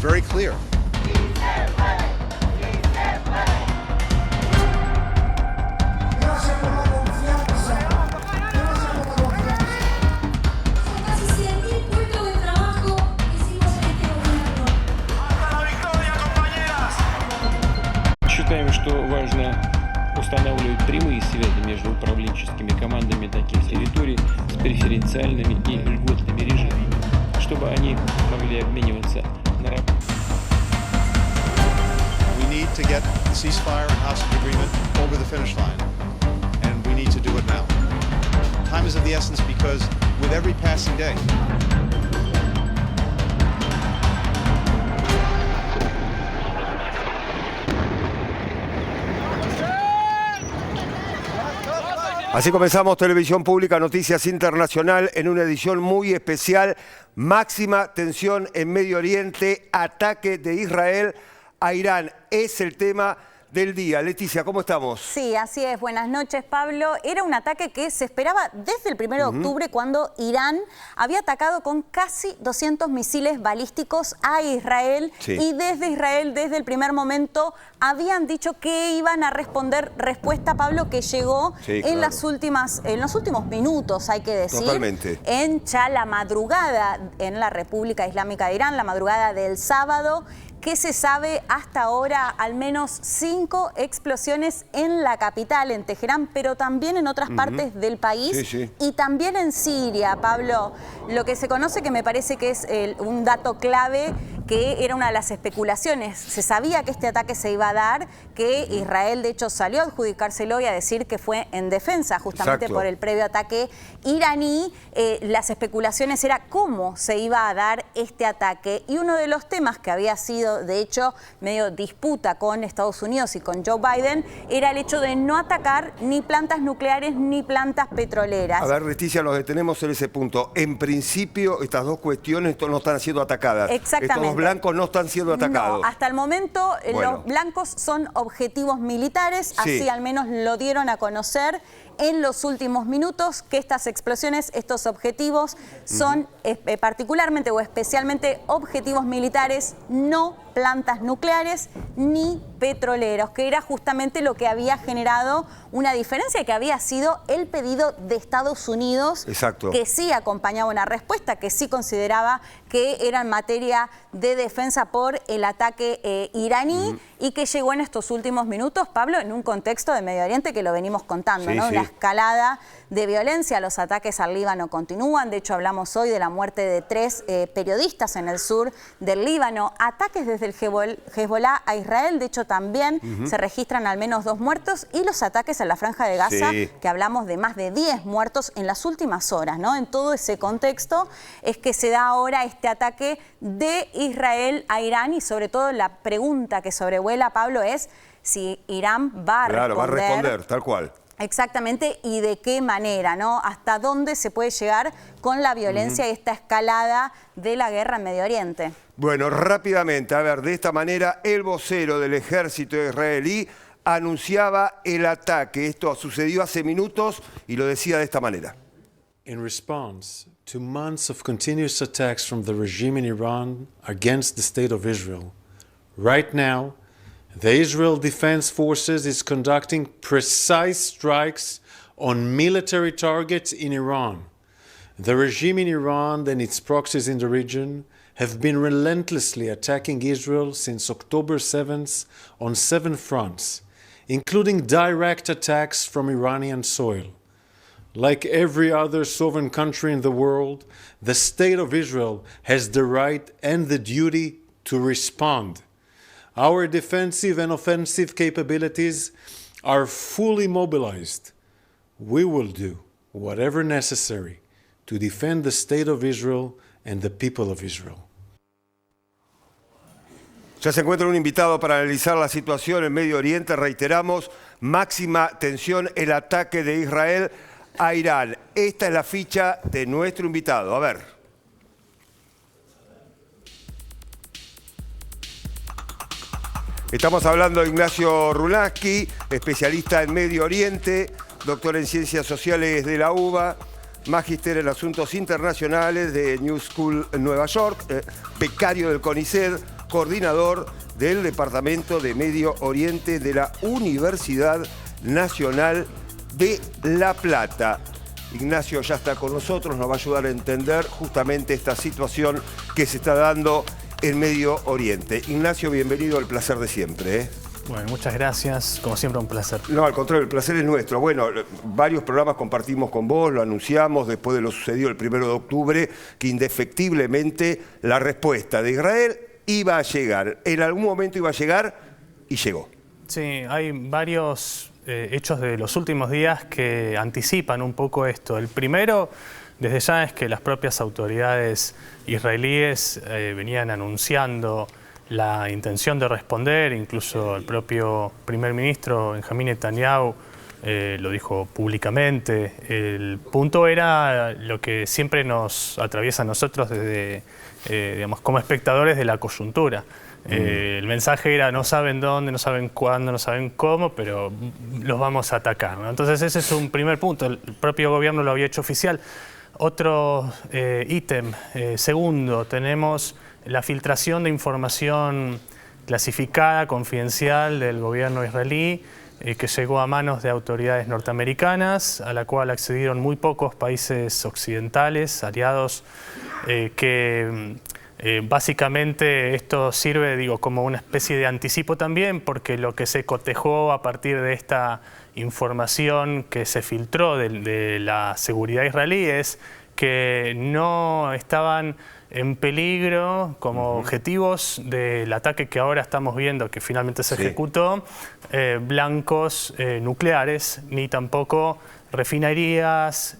very clear. Считаем, что важно устанавливать прямые связи между управленческими командами таких территорий с преференциальными и льготными режимами, чтобы они могли обмениваться на работу. We need to get the ceasefire and hostage agreement over the finish line, and we need to do it now. Time is of the essence because with every passing day, Así comenzamos Televisión Pública, Noticias Internacional, en una edición muy especial. Máxima tensión en Medio Oriente, ataque de Israel a Irán. Es el tema del día. Leticia, ¿cómo estamos? Sí, así es. Buenas noches, Pablo. Era un ataque que se esperaba desde el 1 de octubre, cuando Irán había atacado con casi 200 misiles balísticos a Israel. Sí. Y desde Israel, desde el primer momento, habían dicho que iban a responder. Respuesta, Pablo, que llegó Sí, en claro. en los últimos minutos, hay que decir. Totalmente. En ya la madrugada en la República Islámica de Irán, la madrugada del sábado. ¿Qué se sabe hasta ahora? Al menos 5 explosiones en la capital, en Teherán, pero también en otras partes del país. Sí, sí. Y también en Siria, Pablo. Lo que se conoce, que me parece que es un dato clave, que era una de las especulaciones. Se sabía que este ataque se iba a dar, que Israel de hecho salió a adjudicárselo y a decir que fue en defensa justamente Exacto. por el previo ataque iraní. Las especulaciones era cómo se iba a dar este ataque. Y uno de los temas que había sido, de hecho, medio disputa con Estados Unidos y con Joe Biden, era el hecho de no atacar ni plantas nucleares ni plantas petroleras. A ver, Leticia, nos detenemos en ese punto. En principio, estas dos cuestiones no están siendo atacadas. Exactamente. Estos dos blancos no están siendo atacados. No, hasta el momento Bueno. los blancos son objetivos militares, así Sí. al menos lo dieron a conocer en los últimos minutos, que estas explosiones, estos objetivos son particularmente o especialmente objetivos militares, no plantas nucleares ni petroleros, que era justamente lo que había generado una diferencia, que había sido el pedido de Estados Unidos. Exacto. Que sí acompañaba una respuesta, que sí consideraba que era en materia de defensa por el ataque iraní, y que llegó en estos últimos minutos, Pablo, en un contexto de Medio Oriente que lo venimos contando, Sí, ¿no? sí. Una escalada de violencia, los ataques al Líbano continúan. De hecho, hablamos hoy de la muerte de 3 periodistas en el sur del Líbano. Ataques desde el Hezbollah a Israel, de hecho también se registran al menos 2 muertos, y los ataques a la Franja de Gaza, Sí. que hablamos de más de 10 muertos en las últimas horas, ¿no? En todo ese contexto es que se da ahora este ataque de Israel a Irán, y sobre todo la pregunta que sobrevuela, Pablo, es si Irán va a Claro, va a responder, tal cual. Exactamente, y de qué manera, ¿no? Hasta dónde se puede llegar con la violencia y esta escalada de la guerra en Medio Oriente. Bueno, rápidamente, a ver, de esta manera, el vocero del ejército israelí anunciaba el ataque. Esto sucedió hace minutos y lo decía de esta manera. In response to months of continuous attacks from the regime in Iran against the state of Israel, right now, the Israel Defense Forces is conducting precise strikes on military targets in Iran. The regime in Iran and its proxies in the region have been relentlessly attacking Israel since October 7th on 7 fronts, including direct attacks from Iranian soil. Like every other sovereign country in the world, the State of Israel has the right and the duty to respond. Our defensive and offensive capabilities are fully mobilized. We will do whatever necessary to defend the State of Israel and the people of Israel. Ya se encuentra un invitado para analizar la situación en Medio Oriente. Reiteramos, máxima tensión, el ataque de Israel a Irán. Esta es la ficha de nuestro invitado. A ver. Estamos hablando de Ignacio Rulaski, especialista en Medio Oriente, doctor en Ciencias Sociales de la UBA, magíster en Asuntos Internacionales de New School en Nueva York, becario del CONICET, coordinador del Departamento de Medio Oriente de la Universidad Nacional de La Plata. Ignacio ya está con nosotros, nos va a ayudar a entender justamente esta situación que se está dando en Medio Oriente. Ignacio, bienvenido, el placer de siempre, ¿eh? Bueno, muchas gracias. Como siempre, un placer. No, al contrario, el placer es nuestro. Bueno, varios programas compartimos con vos, lo anunciamos después de lo sucedido el 1 de octubre, que indefectiblemente la respuesta de Israel iba a llegar. En algún momento iba a llegar y llegó. Sí, hay varios hechos de los últimos días que anticipan un poco esto. El primero, desde ya, es que las propias autoridades israelíes venían anunciando la intención de responder, incluso el propio primer ministro Benjamín Netanyahu lo dijo públicamente. El punto era lo que siempre nos atraviesa a nosotros desde, digamos, como espectadores de la coyuntura. El mensaje era: no saben dónde, no saben cuándo, no saben cómo, pero los vamos a atacar, ¿no? Entonces ese es un primer punto. El propio gobierno lo había hecho oficial. Otro ítem, segundo, tenemos la filtración de información clasificada, confidencial del gobierno israelí, que llegó a manos de autoridades norteamericanas, a la cual accedieron muy pocos países occidentales, aliados, que básicamente esto sirve, digo, como una especie de anticipo también, porque lo que se cotejó a partir de esta información que se filtró de la seguridad israelí es que no estaban en peligro como objetivos del ataque que ahora estamos viendo, que finalmente se ejecutó, blancos nucleares, ni tampoco refinerías.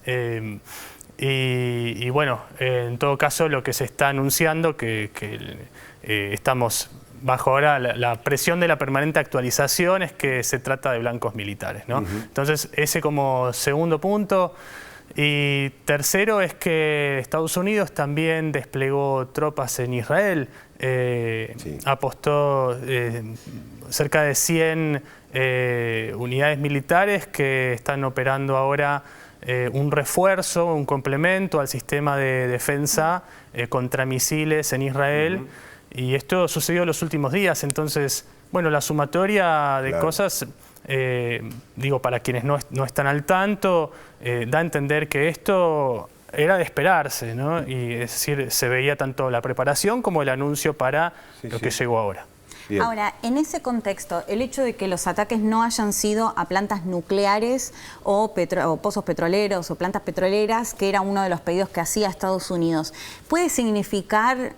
Y bueno, en todo caso lo que se está anunciando, que estamos bajo ahora la presión de la permanente actualización, es que se trata de blancos militares, ¿no? Entonces, ese como segundo punto. Y tercero es que Estados Unidos también desplegó tropas en Israel, apostó cerca de 100 unidades militares que están operando ahora un refuerzo, un complemento al sistema de defensa contra misiles en Israel. Y esto sucedió en los últimos días. Entonces, bueno, la sumatoria de cosas, digo, para quienes no están al tanto, da a entender que esto era de esperarse, ¿no? Y es decir, se veía tanto la preparación como el anuncio para lo que llegó ahora. Bien. Ahora, en ese contexto, el hecho de que los ataques no hayan sido a plantas nucleares o pozos petroleros o plantas petroleras, que era uno de los pedidos que hacía Estados Unidos, ¿puede significar,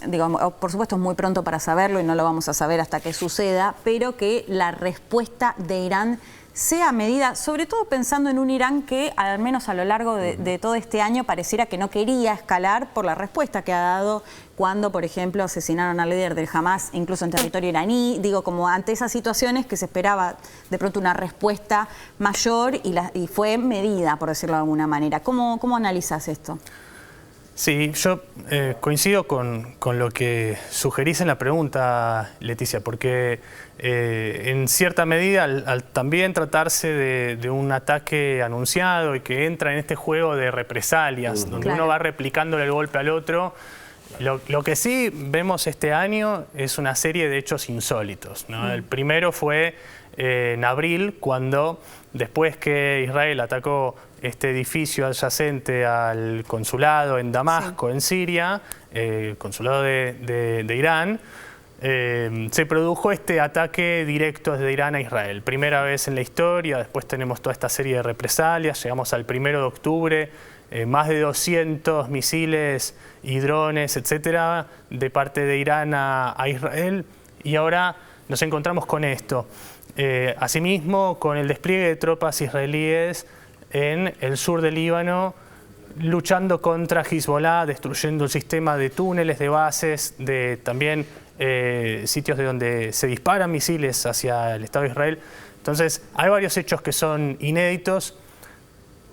digamos, por supuesto es muy pronto para saberlo y no lo vamos a saber hasta que suceda, pero que la respuesta de Irán sea medida, sobre todo pensando en un Irán que, al menos a lo largo de todo este año, pareciera que no quería escalar por la respuesta que ha dado cuando, por ejemplo, asesinaron al líder del Hamas, incluso en territorio iraní? Digo, como ante esas situaciones que se esperaba de pronto una respuesta mayor y fue medida, por decirlo de alguna manera. ¿Cómo analizas esto? Sí, yo coincido con lo que sugerís en la pregunta, Leticia, porque en cierta medida, al también tratarse de un ataque anunciado y que entra en este juego de represalias, donde uno va replicándole el golpe al otro, lo que sí vemos este año es una serie de hechos insólitos, ¿no? El primero fue en abril, cuando después que Israel atacó este edificio adyacente al consulado en Damasco, en Siria, el consulado de Irán, se produjo este ataque directo desde Irán a Israel. Primera vez en la historia. Después tenemos toda esta serie de represalias. Llegamos al 1 de octubre, más de 200 misiles y drones, etcétera, de parte de Irán a Israel. Y ahora nos encontramos con esto. Asimismo, con el despliegue de tropas israelíes en el sur del Líbano, luchando contra Hezbollah, destruyendo el sistema de túneles, de bases, de también sitios de donde se disparan misiles hacia el Estado de Israel. Entonces, hay varios hechos que son inéditos,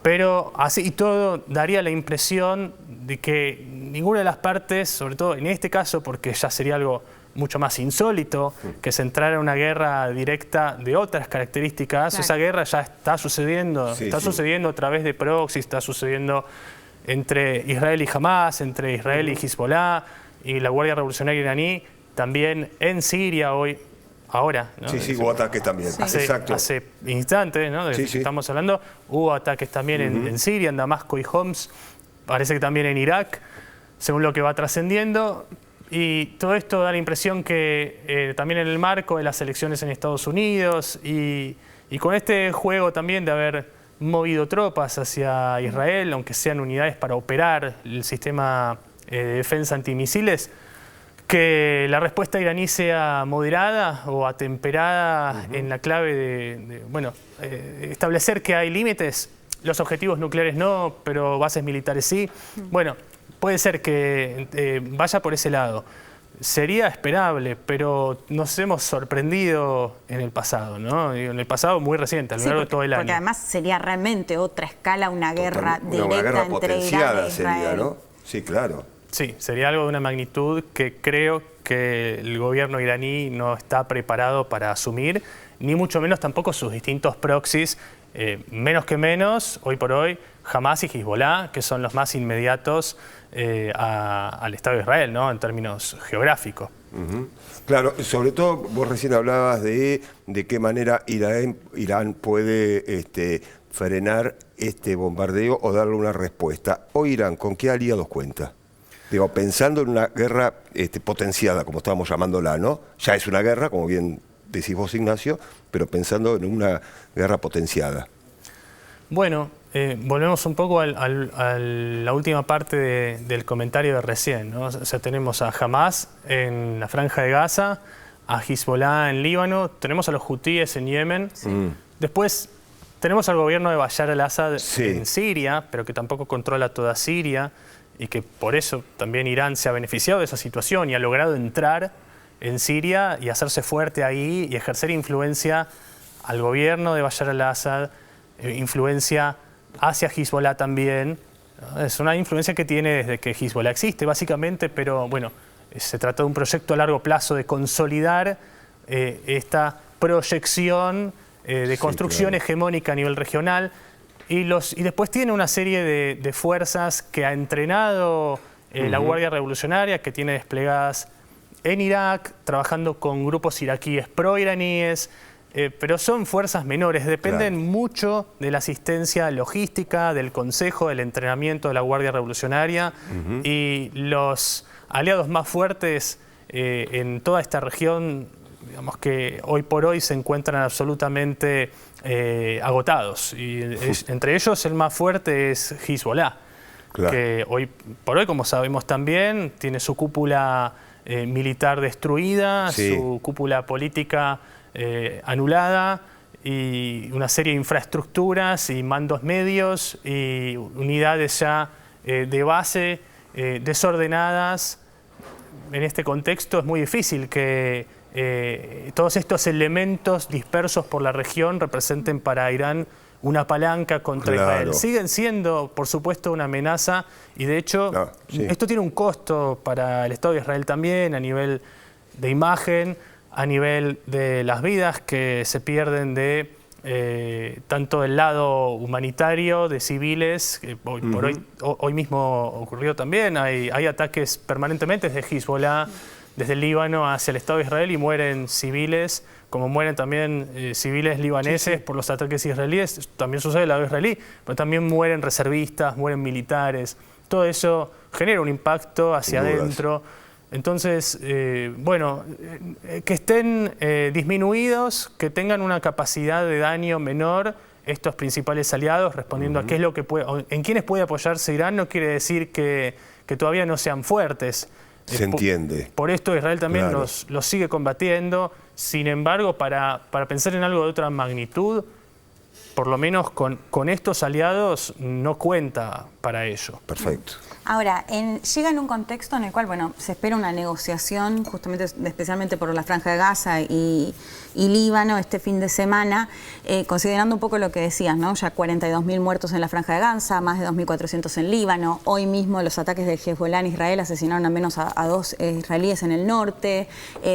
pero así y todo daría la impresión de que ninguna de las partes, sobre todo en este caso, porque ya sería algo mucho más insólito, que se entrara en una guerra directa de otras características. Esa guerra ya está sucediendo, sucediendo a través de proxy, está sucediendo entre Israel y Hamas, entre Israel y Hezbollah y la Guardia Revolucionaria iraní, también en Siria ahora, ¿no? Sí, hubo ataques también. Exacto. Hace instantes, ¿no? De que estamos hablando, hubo ataques también en Siria, en Damasco y Homs, parece que también en Irak, según lo que va trascendiendo. Y todo esto da la impresión que también en el marco de las elecciones en Estados Unidos y con este juego también de haber movido tropas hacia Israel, aunque sean unidades para operar el sistema de defensa antimisiles, que la respuesta iraní sea moderada o atemperada en la clave de establecer que hay límites, los objetivos nucleares no, pero bases militares sí. Bueno, puede ser que vaya por ese lado. Sería esperable, pero nos hemos sorprendido en el pasado, ¿no? En el pasado muy reciente, a lo largo de todo el año. Porque además sería realmente otra escala, una guerra directa una guerra entre potenciada Irán e Israel. sería, ¿no? Sí, claro. Sí, sería algo de una magnitud que creo que el gobierno iraní no está preparado para asumir, ni mucho menos tampoco sus distintos proxies, menos que menos, hoy por hoy, Hamas y Hezbollah, que son los más inmediatos al Estado de Israel, ¿no? En términos geográficos. Claro, sobre todo vos recién hablabas de qué manera Irán puede frenar este bombardeo o darle una respuesta. Hoy Irán, ¿con qué aliados cuenta? Digo, pensando en una guerra potenciada, como estábamos llamándola, ¿no? Ya es una guerra, como bien decís vos, Ignacio, pero pensando en una guerra potenciada. Bueno, volvemos un poco a la última parte del comentario de recién, ¿no? O sea, tenemos a Hamas en la Franja de Gaza, a Hezbollah en Líbano, tenemos a los hutíes en Yemen. Después tenemos al gobierno de Bashar al-Assad en Siria, pero que tampoco controla toda Siria y que por eso también Irán se ha beneficiado de esa situación y ha logrado entrar en Siria y hacerse fuerte ahí y ejercer influencia al gobierno de Bashar al-Assad, influencia hacia Hezbollah también. Es una influencia que tiene desde que Hezbollah existe, básicamente, pero bueno, se trata de un proyecto a largo plazo de consolidar esta proyección de construcción hegemónica a nivel regional. Y después tiene una serie de fuerzas que ha entrenado la Guardia Revolucionaria, que tiene desplegadas en Irak, trabajando con grupos iraquíes pro-iraníes, pero son fuerzas menores, dependen mucho de la asistencia logística, del consejo, del entrenamiento de la Guardia Revolucionaria y los aliados más fuertes en toda esta región, digamos que hoy por hoy se encuentran absolutamente agotados. Y entre ellos el más fuerte es Hezbollah, que hoy por hoy, como sabemos también, tiene su cúpula militar destruida, su cúpula política anulada y una serie de infraestructuras y mandos medios y unidades ya de base desordenadas. En este contexto es muy difícil que todos estos elementos dispersos por la región representen para Irán una palanca contra Israel. Siguen siendo, por supuesto, una amenaza y de hecho esto tiene un costo para el Estado de Israel también a nivel de imagen, a nivel de las vidas que se pierden de tanto el lado humanitario de civiles, que hoy mismo ocurrió también, hay ataques permanentemente desde Hezbollah, desde el Líbano hacia el Estado de Israel y mueren civiles, como mueren también civiles libaneses por los ataques israelíes. También sucede del lado israelí, pero también mueren reservistas, mueren militares. Todo eso genera un impacto hacia adentro. Entonces, bueno, que estén disminuidos, que tengan una capacidad de daño menor estos principales aliados, respondiendo a qué es lo que en quiénes puede apoyarse Irán, no quiere decir que todavía no sean fuertes. Se entiende. Por esto Israel también los sigue combatiendo. Sin embargo, para pensar en algo de otra magnitud, por lo menos con estos aliados no cuenta para ello. Perfecto. Ahora, llega en un contexto en el cual, bueno, se espera una negociación, justamente, especialmente por la Franja de Gaza y Líbano este fin de semana, considerando un poco lo que decías, ¿no? Ya 42.000 muertos en la Franja de Gaza, más de 2.400 en Líbano. Hoy mismo los ataques de Hezbollah en Israel asesinaron al menos a 2 israelíes en el norte.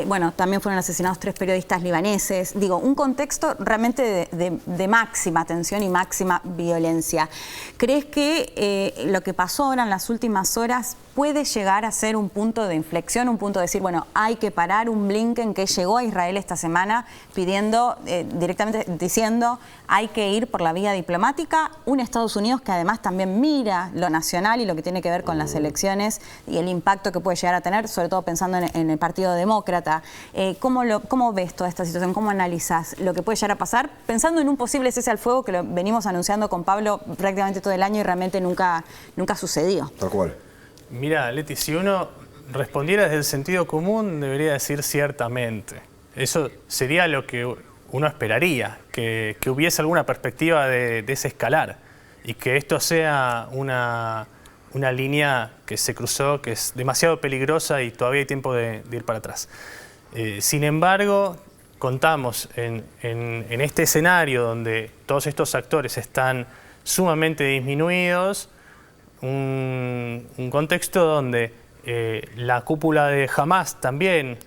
Bueno, también fueron asesinados 3 periodistas libaneses. Digo, un contexto realmente de máxima tensión y máxima violencia. ¿Crees que lo que pasó ahora en las últimas horas puede llegar a ser un punto de inflexión, un punto de decir, bueno, hay que parar. Un Blinken que llegó a Israel esta semana pidiendo, directamente diciendo, hay que ir por la vía diplomática. Un Estados Unidos que además también mira lo nacional y lo que tiene que ver con las elecciones y el impacto que puede llegar a tener, sobre todo pensando en el Partido Demócrata. ¿Cómo ves toda esta situación? ¿Cómo analizas lo que puede llegar a pasar? Pensando en un posible cese al fuego que lo venimos anunciando con Pablo prácticamente todo el año y realmente nunca sucedió. Tal cual. Mira, Leti, si uno respondiera desde el sentido común, debería decir ciertamente. Eso sería lo que uno esperaría, que hubiese alguna perspectiva de desescalar y que esto sea una línea que se cruzó, que es demasiado peligrosa y todavía hay tiempo de ir para atrás. Sin embargo, contamos en este escenario donde todos estos actores están sumamente disminuidos, un contexto donde la cúpula de Hamás también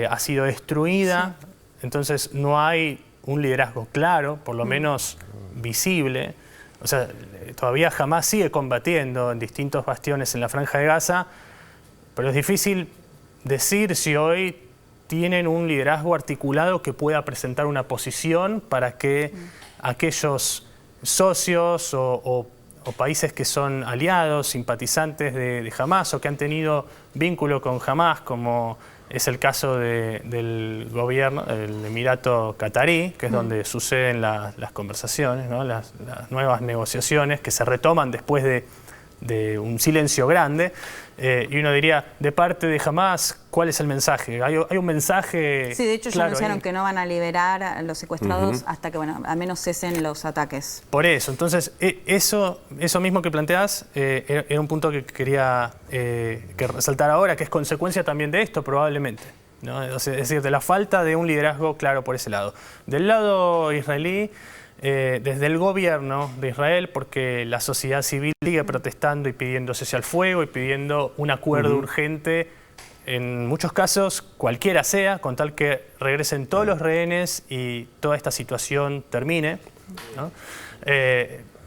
ha sido destruida, sí. Entonces no hay un liderazgo claro, por lo menos visible. O sea, todavía Hamás sigue combatiendo en distintos bastiones en la Franja de Gaza, pero es difícil decir si hoy tienen un liderazgo articulado que pueda presentar una posición para que aquellos socios o países que son aliados, simpatizantes de Hamás o que han tenido vínculo con Hamás, como es el caso del gobierno, del Emirato Qatarí, que es donde suceden las conversaciones, ¿no? las nuevas negociaciones que se retoman después de un silencio grande. Y uno diría, de parte de Hamás, ¿cuál es el mensaje? ¿Hay un mensaje? Sí, de hecho ya claro anunciaron ahí, que no van a liberar a los secuestrados hasta que, bueno, al menos cesen los ataques. Por eso, entonces, eso mismo que planteás era un punto que quería que resaltar ahora, que es consecuencia también de esto, probablemente, ¿no? Es decir, de la falta de un liderazgo claro por ese lado. Del lado israelí, desde el gobierno de Israel, porque la sociedad civil sigue protestando y pidiendo cese al fuego y pidiendo un acuerdo urgente, en muchos casos, cualquiera sea, con tal que regresen todos los rehenes y toda esta situación termine, ¿no?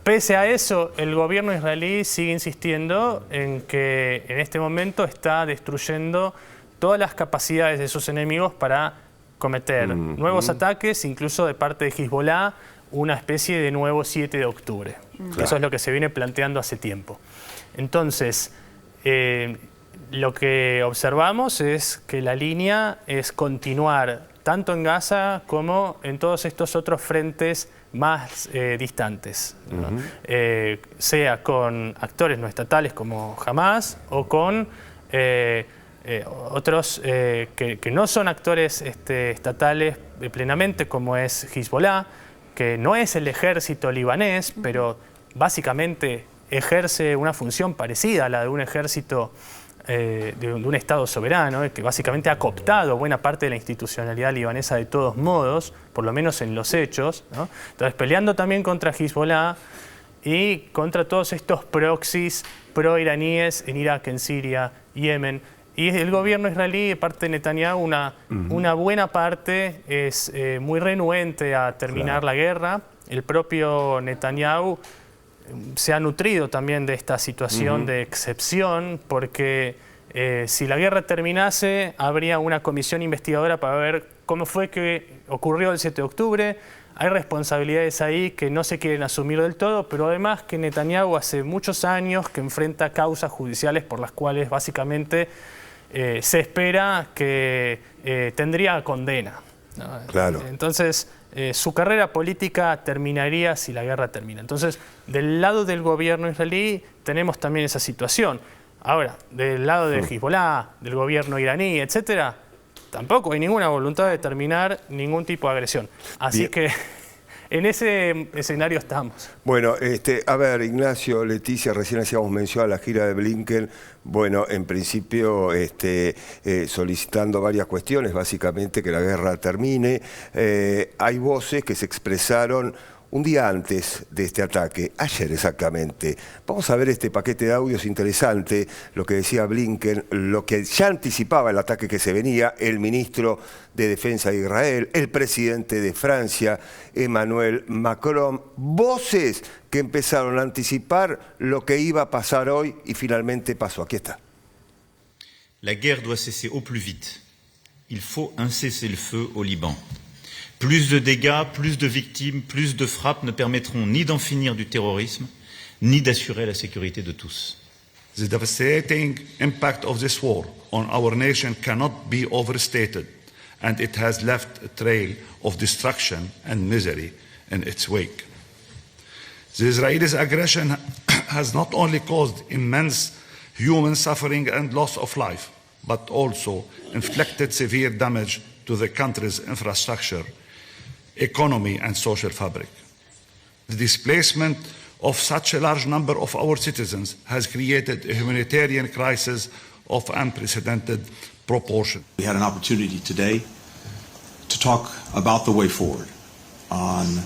Pese a eso, el gobierno israelí sigue insistiendo en que en este momento está destruyendo todas las capacidades de sus enemigos para cometer nuevos ataques, incluso de parte de Hezbollah, una especie de nuevo 7 de octubre. Claro. Eso es lo que se viene planteando hace tiempo. Entonces, lo que observamos es que la línea es continuar tanto en Gaza como en todos estos otros frentes más distantes, ¿no? Sea con actores no estatales como Hamás o con otros que no son actores estatales plenamente, como es Hezbollah, que no es el ejército libanés, pero básicamente ejerce una función parecida a la de un ejército de un Estado soberano, que básicamente ha cooptado buena parte de la institucionalidad libanesa de todos modos, por lo menos en los hechos, ¿no? Entonces, peleando también contra Hezbollah y contra todos estos proxies pro-iraníes en Irak, en Siria, Yemen. Y el gobierno israelí, de parte de Netanyahu, una buena parte es muy renuente a terminar la guerra. El propio Netanyahu se ha nutrido también de esta situación de excepción, porque si la guerra terminase, habría una comisión investigadora para ver cómo fue que ocurrió el 7 de octubre. Hay responsabilidades ahí que no se quieren asumir del todo, pero además que Netanyahu hace muchos años que enfrenta causas judiciales por las cuales básicamente se espera que tendría condena, ¿no? Claro. Entonces, su carrera política terminaría si la guerra termina. Entonces, del lado del gobierno israelí tenemos también esa situación. Ahora, del lado de Hezbollah, del gobierno iraní, etcétera, tampoco hay ninguna voluntad de terminar ningún tipo de agresión. Así Bien. que en ese escenario estamos. Bueno, a ver, Ignacio, Leticia, recién hacíamos mención a la gira de Blinken. Bueno, en principio solicitando varias cuestiones, básicamente que la guerra termine. Hay voces que se expresaron un día antes de este ataque, ayer exactamente. Vamos a ver este paquete de audios interesante, lo que decía Blinken, lo que ya anticipaba el ataque que se venía, el ministro de Defensa de Israel, el presidente de Francia, Emmanuel Macron, voces que empezaron a anticipar lo que iba a pasar hoy y finalmente pasó. Aquí está. La guerre doit cesser au plus vite. Il faut un cessez-le-feu au Liban. Plus de dégâts, plus de victimes, plus de frappes ne permettront ni d'en finir du terrorisme, ni d'assurer la sécurité de tous. The devastating impact of this war on our nation cannot be overstated, and it has left a trail of destruction and misery in its wake. The Israeli aggression has not only caused immense human suffering and loss of life, but also inflicted severe damage to the country's infrastructure, economy, and social fabric. The displacement of such a large number of our citizens has created a humanitarian crisis of unprecedented proportion. We had an opportunity today to talk about the way forward on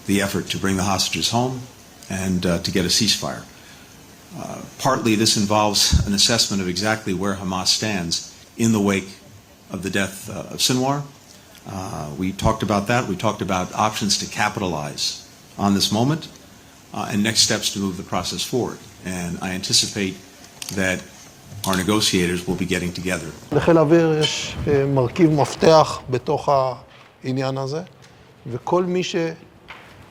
the effort to bring the hostages home and to get a ceasefire. Partly this involves an assessment of exactly where Hamas stands in the wake of the death of Sinwar. We talked about that. We talked about options to capitalize on this moment and next steps to move the process forward. And I anticipate that our negotiators will be getting together. לחיל האוויר יש מרכיב מפתח בתוך העניין הזה, וכל מי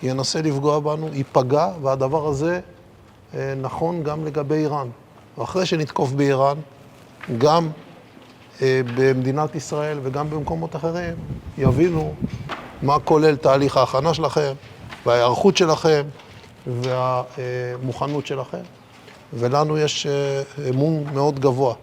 שינסה לפגוע בנו ייפגע, והדבר הזה נכון גם לגבי איראן. ואחרי שנתקוף באיראן, גם במדינת ישראל וגם במקומות אחרים, יבינו מה כולל תהליך ההכנה שלכם, וההיערכות שלכם, והמוכנות שלכם. ולנו יש אמון מאוד גבוה.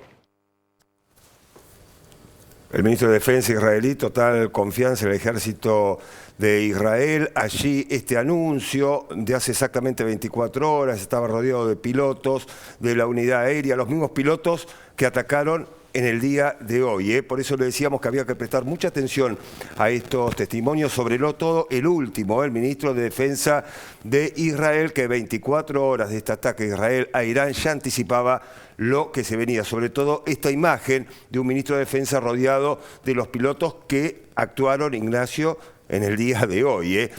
El ministro de Defensa israelí, total confianza en el ejército de Israel. Allí este anuncio de hace exactamente 24 horas, estaba rodeado de pilotos de la unidad aérea, los mismos pilotos que atacaron en el día de hoy. Por eso le decíamos que había que prestar mucha atención a estos testimonios, sobre todo el último, el ministro de Defensa de Israel, que 24 horas de este ataque de Israel a Irán ya anticipaba lo que se venía, sobre todo esta imagen de un ministro de Defensa rodeado de los pilotos que actuaron, Ignacio, en el día de hoy.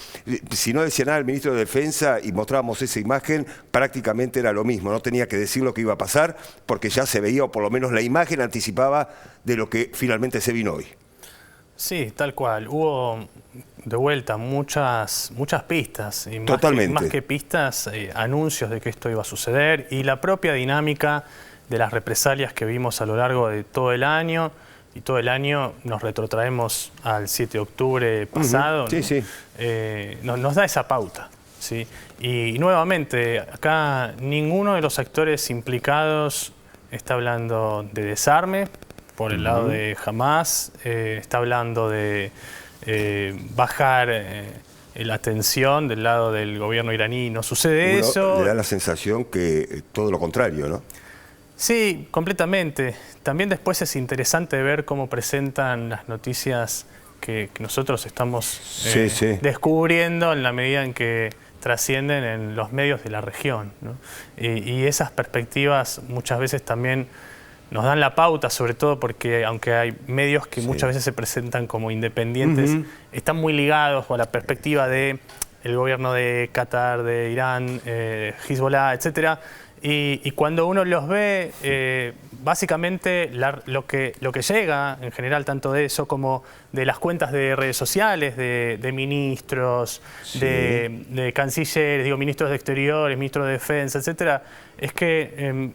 Si no decía nada el ministro de Defensa y mostrábamos esa imagen, prácticamente era lo mismo, no tenía que decir lo que iba a pasar porque ya se veía, o por lo menos la imagen anticipaba de lo que finalmente se vino hoy. Sí, tal cual. Hubo de vuelta muchas pistas, y más que pistas, anuncios de que esto iba a suceder, y la propia dinámica de las represalias que vimos a lo largo de todo el año. Y todo el año nos retrotraemos al 7 de octubre pasado, sí, sí. Nos da esa pauta, ¿sí? Y nuevamente, acá ninguno de los actores implicados está hablando de desarme por el lado de Hamas, está hablando de bajar la tensión del lado del gobierno iraní. No sucede eso. Le da la sensación que todo lo contrario, ¿no? Sí, completamente. También después es interesante ver cómo presentan las noticias que nosotros estamos descubriendo en la medida en que trascienden en los medios de la región, ¿no? Y esas perspectivas muchas veces también nos dan la pauta, sobre todo porque aunque hay medios que muchas veces se presentan como independientes, están muy ligados a la perspectiva del gobierno de Qatar, de Irán, Hezbollah, etcétera. Y cuando uno los ve, básicamente lo que llega en general, tanto de eso como de las cuentas de redes sociales, de ministros, de cancilleres, ministros de Exteriores, ministros de Defensa, etcétera, es que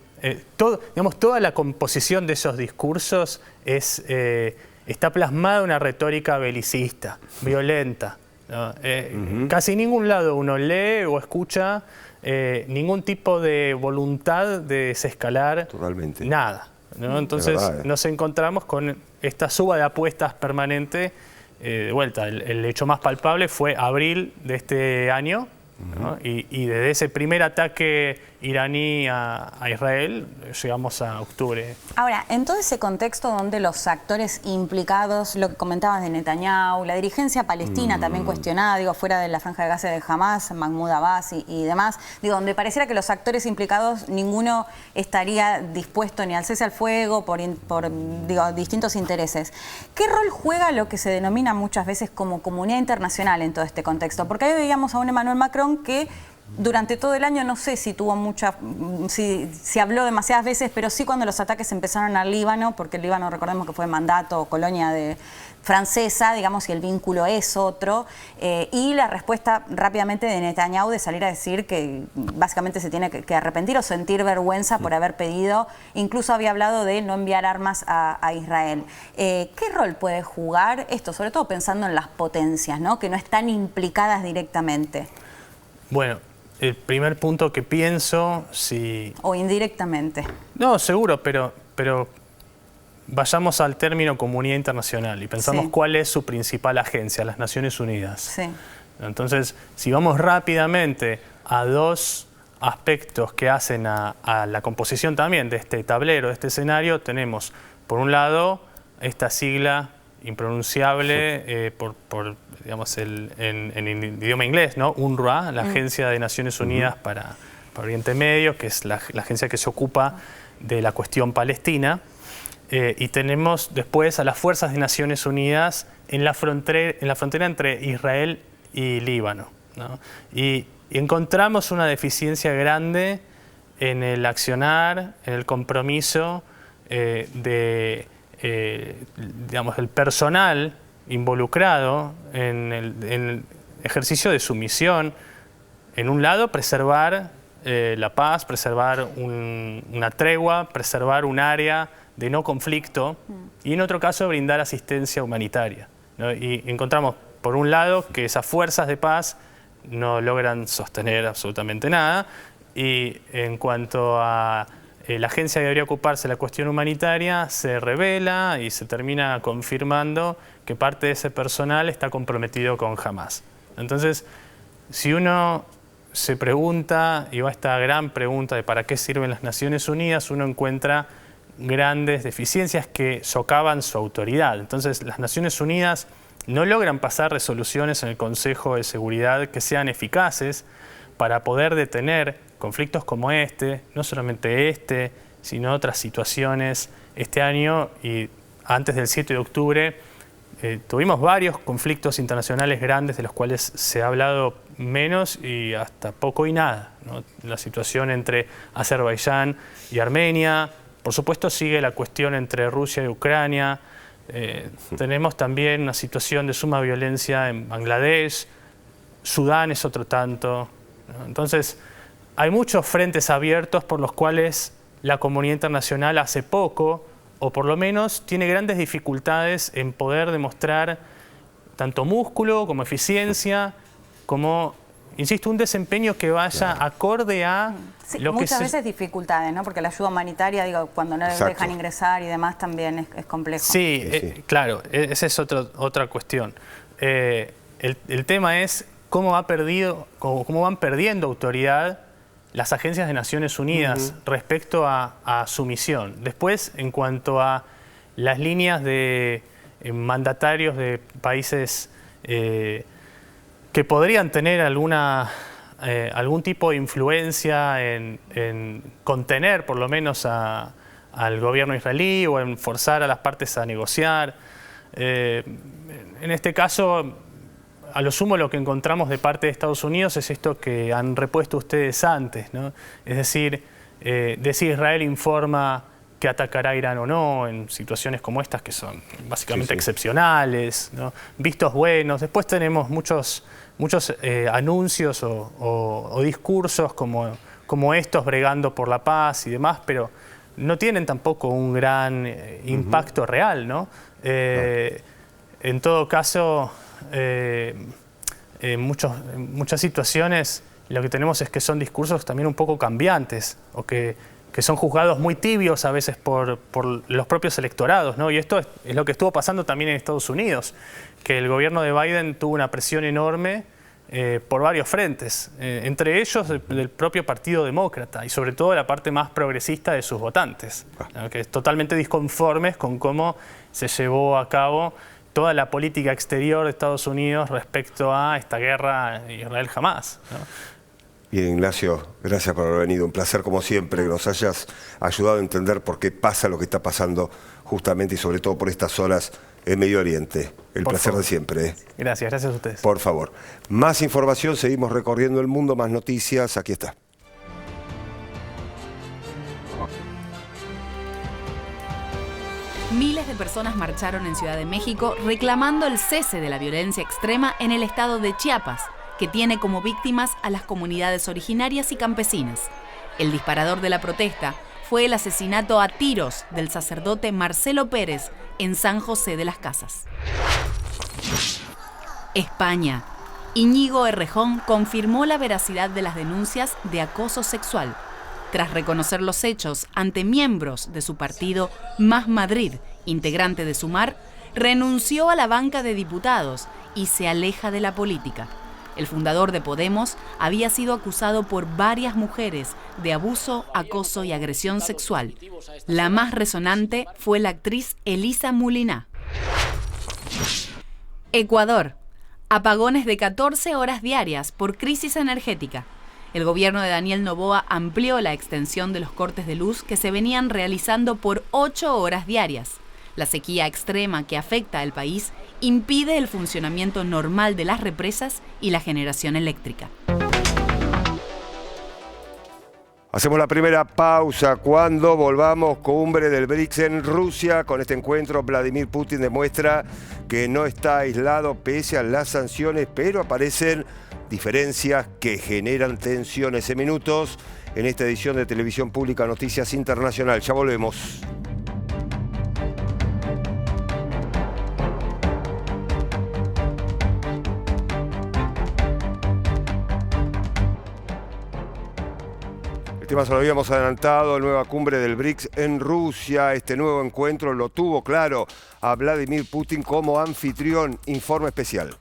toda la composición de esos discursos está plasmada en una retórica belicista, violenta, ¿no? Casi ningún lado uno lee o escucha ningún tipo de voluntad de desescalar nada, ¿no? Entonces nos encontramos con esta suba de apuestas permanente. De vuelta, el hecho más palpable fue abril de este año, ¿no? Y desde ese primer ataque iraní a Israel llegamos a octubre. Ahora, en todo ese contexto donde los actores implicados, lo que comentabas de Netanyahu, la dirigencia palestina también cuestionada, fuera de la franja de Gaza de Hamas, Mahmoud Abbas y demás, donde pareciera que los actores implicados, ninguno estaría dispuesto ni al cese al fuego por distintos intereses. ¿Qué rol juega lo que se denomina muchas veces como comunidad internacional en todo este contexto? Porque ahí veíamos a un Emmanuel Macron que durante todo el año no sé si tuvo si habló demasiadas veces, pero sí cuando los ataques empezaron al Líbano, porque el Líbano, recordemos que fue mandato o colonia francesa, digamos, y el vínculo es otro, y la respuesta rápidamente de Netanyahu de salir a decir que básicamente se tiene que arrepentir o sentir vergüenza por haber pedido, incluso había hablado de no enviar armas a Israel. ¿Qué rol puede jugar esto, sobre todo pensando en las potencias, ¿no?, que no están implicadas directamente? Bueno, el primer punto que pienso, O indirectamente. No, seguro, pero vayamos al término comunidad internacional y pensamos cuál es su principal agencia, las Naciones Unidas. Sí. Entonces, si vamos rápidamente a dos aspectos que hacen a la composición también de este tablero, de este escenario, tenemos, por un lado, esta sigla impronunciable por digamos, en idioma inglés, ¿no? UNRWA, la Agencia de Naciones Unidas para Oriente Medio, que es la agencia que se ocupa de la cuestión palestina. Y tenemos después a las Fuerzas de Naciones Unidas en la frontera entre Israel y Líbano, ¿no? Y encontramos una deficiencia grande en el accionar, en el compromiso digamos, el personal involucrado en el ejercicio de su misión. En un lado, preservar la paz, preservar una tregua, preservar un área de no conflicto, y en otro caso brindar asistencia humanitaria, ¿no? Y encontramos, por un lado, que esas fuerzas de paz no logran sostener absolutamente nada, y en cuanto a la agencia que debería ocuparse de la cuestión humanitaria, se revela y se termina confirmando que parte de ese personal está comprometido con Hamás. Entonces, si uno se pregunta, y va a esta gran pregunta de para qué sirven las Naciones Unidas, uno encuentra grandes deficiencias que socavan su autoridad. Entonces, las Naciones Unidas no logran pasar resoluciones en el Consejo de Seguridad que sean eficaces para poder detener conflictos como este, no solamente este, sino otras situaciones. Este año y antes del 7 de octubre tuvimos varios conflictos internacionales grandes de los cuales se ha hablado menos y hasta poco y nada, ¿no? La situación entre Azerbaiyán y Armenia, por supuesto sigue la cuestión entre Rusia y Ucrania, tenemos también una situación de suma violencia en Bangladesh, Sudán es otro tanto, ¿no? Entonces, hay muchos frentes abiertos por los cuales la comunidad internacional hace poco, o por lo menos tiene grandes dificultades en poder demostrar tanto músculo como eficiencia, como, insisto, un desempeño que vaya acorde a lo que muchas veces dificultades, ¿no? Porque la ayuda humanitaria, digo, cuando no les dejan ingresar y demás también es complejo. Sí, claro, esa es otra cuestión. El tema es cómo van perdiendo autoridad las agencias de Naciones Unidas respecto a su misión. Después, en cuanto a las líneas de mandatarios de países que podrían tener algún tipo de influencia en contener por lo menos al gobierno israelí o en forzar a las partes a negociar. En este caso, a lo sumo lo que encontramos de parte de Estados Unidos es esto que han repuesto ustedes antes, ¿no? Es decir, de si Israel informa que atacará a Irán o no en situaciones como estas que son básicamente excepcionales, ¿no? Vistos buenos. Después tenemos muchos anuncios o discursos como estos bregando por la paz y demás, pero no tienen tampoco un gran impacto real, ¿no? En todo caso, en muchas situaciones lo que tenemos es que son discursos también un poco cambiantes o que son juzgados muy tibios a veces por los propios electorados, ¿no? Y esto es lo que estuvo pasando también en Estados Unidos, que el gobierno de Biden tuvo una presión enorme por varios frentes, entre ellos del propio Partido Demócrata y sobre todo la parte más progresista de sus votantes, ¿no? Que es totalmente disconformes con cómo se llevó a cabo toda la política exterior de Estados Unidos respecto a esta guerra Israel-Hamás, ¿no? Bien, Ignacio, gracias por haber venido. Un placer como siempre que nos hayas ayudado a entender por qué pasa lo que está pasando justamente y sobre todo por estas zonas en Medio Oriente. El Por placer favor. de siempre. Gracias a ustedes. Por favor. Más información, seguimos recorriendo el mundo, más noticias, aquí está. Miles de personas marcharon en Ciudad de México reclamando el cese de la violencia extrema en el estado de Chiapas, que tiene como víctimas a las comunidades originarias y campesinas. El disparador de la protesta fue el asesinato a tiros del sacerdote Marcelo Pérez en San José de las Casas. España. Íñigo Errejón confirmó la veracidad de las denuncias de acoso sexual, tras reconocer los hechos ante miembros de su partido Más Madrid, integrante de Sumar, renunció a la banca de diputados y se aleja de la política. El fundador de Podemos había sido acusado por varias mujeres de abuso, acoso y agresión sexual. La más resonante fue la actriz Elisa Muliná. Ecuador. Apagones de 14 horas diarias por crisis energética. El gobierno de Daniel Noboa amplió la extensión de los cortes de luz que se venían realizando por 8 horas diarias. La sequía extrema que afecta al país impide el funcionamiento normal de las represas y la generación eléctrica. Hacemos la primera pausa. Cuando volvamos, cumbre del BRICS en Rusia. Con este encuentro, Vladimir Putin demuestra que no está aislado pese a las sanciones, pero aparecen diferencias que generan tensiones. En minutos, en esta edición de Televisión Pública Noticias Internacional. Ya volvemos. El tema se lo habíamos adelantado, nueva cumbre del BRICS en Rusia. Este nuevo encuentro lo tuvo claro a Vladimir Putin como anfitrión. Informe especial.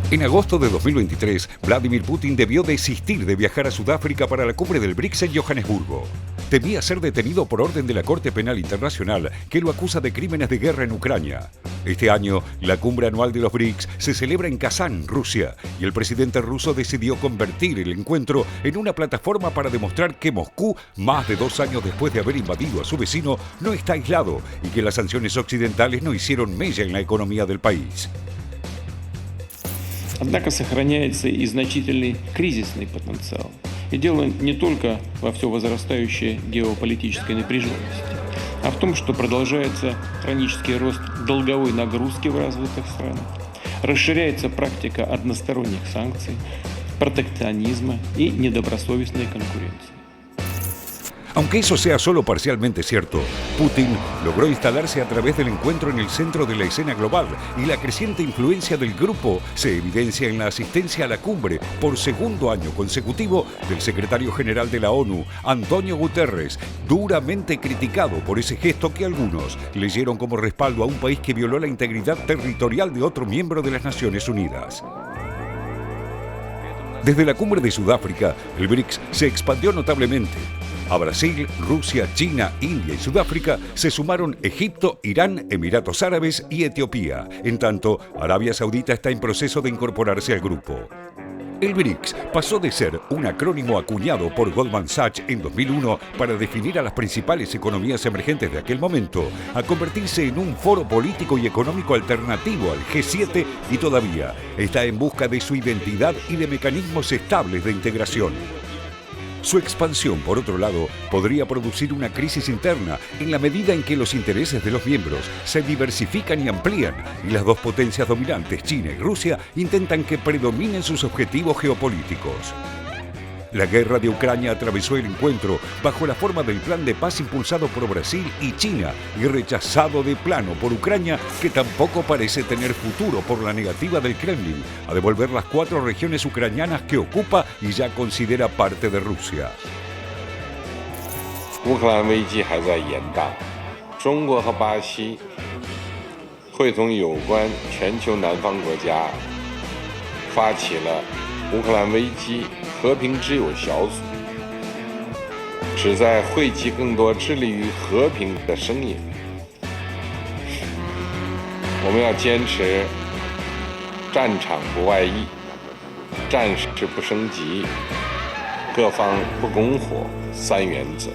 En agosto de 2023, Vladimir Putin debió desistir de viajar a Sudáfrica para la cumbre del BRICS en Johannesburgo. Temía ser detenido por orden de la Corte Penal Internacional, que lo acusa de crímenes de guerra en Ucrania. Este año, la cumbre anual de los BRICS se celebra en Kazán, Rusia, y el presidente ruso decidió convertir el encuentro en una plataforma para demostrar que Moscú, más de 2 años después de haber invadido a su vecino, no está aislado y que las sanciones occidentales no hicieron mella en la economía del país. Однако сохраняется и значительный кризисный потенциал. И дело не только во все возрастающей геополитической напряженности, а в том, что продолжается хронический рост долговой нагрузки в развитых странах, расширяется практика односторонних санкций, протекционизма и недобросовестной конкуренции. Aunque eso sea solo parcialmente cierto, Putin logró instalarse a través del encuentro en el centro de la escena global y la creciente influencia del grupo se evidencia en la asistencia a la cumbre por segundo año consecutivo del secretario general de la ONU, Antonio Guterres, duramente criticado por ese gesto que algunos leyeron como respaldo a un país que violó la integridad territorial de otro miembro de las Naciones Unidas. Desde la cumbre de Sudáfrica, el BRICS se expandió notablemente. A Brasil, Rusia, China, India y Sudáfrica se sumaron Egipto, Irán, Emiratos Árabes y Etiopía. En tanto, Arabia Saudita está en proceso de incorporarse al grupo. El BRICS pasó de ser un acrónimo acuñado por Goldman Sachs en 2001 para definir a las principales economías emergentes de aquel momento, a convertirse en un foro político y económico alternativo al G7 y todavía está en busca de su identidad y de mecanismos estables de integración. Su expansión, por otro lado, podría producir una crisis interna en la medida en que los intereses de los miembros se diversifican y amplían y las dos potencias dominantes, China y Rusia, intentan que predominen sus objetivos geopolíticos. La guerra de Ucrania atravesó el encuentro bajo la forma del plan de paz impulsado por Brasil y China y rechazado de plano por Ucrania, que tampoco parece tener futuro por la negativa del Kremlin a devolver las 4 regiones ucranianas que ocupa y ya considera parte de Rusia. 乌克兰危机还在延宕，中国和巴西会同有关全球南方国家发起了乌克兰危机和平之友小组，旨在汇集更多致力于和平的声音。我们要坚持战场不外溢，战事不升级，各方不拱火三原则，